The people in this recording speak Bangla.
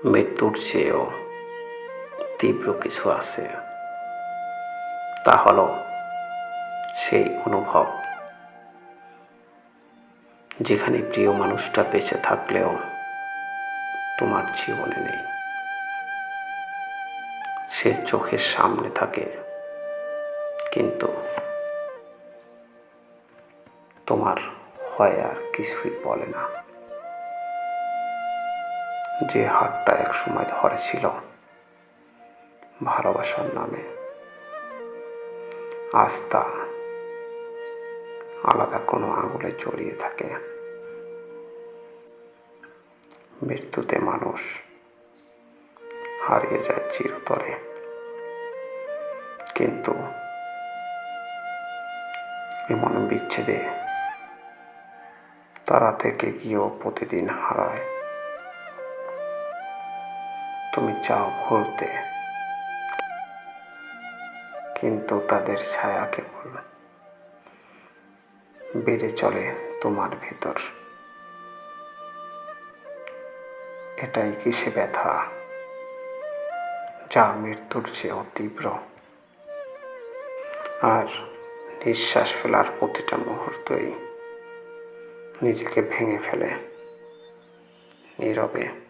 মৃত্যুর চেয়েও তীব্র কিছু আছে, তা হলো সেই অনুভব যেখানে প্রিয় মানুষটা বেঁচে থাকলেও তোমার জীবনে নেই। সে চোখের সামনে থাকে কিন্তু তোমার হয় আর কিছুই বলে না। যে হাতটা একসময় ধরেছিল ভালোবাসার নামে, আজ তা আলাদা কোনো আঙুলে জড়িয়ে থাকে। মৃত্যুতে মানুষ হারিয়ে যায় চিরতরে, কিন্তু এমন বিচ্ছেদে তারা থেকে গিয়েও প্রতিদিন হারায়। তুমি চাও ভুলতে, কিন্তু তাদের ছায়া কেবল বেড়ে চলে তোমার ভেতর। এটাই কি সে ব্যথা যা মৃত্যুর চেয়েও তীব্র? আর নিঃশ্বাস ফেলার প্রতিটা মুহূর্তই নিজেকে ভেঙে ফেলে নীরবে।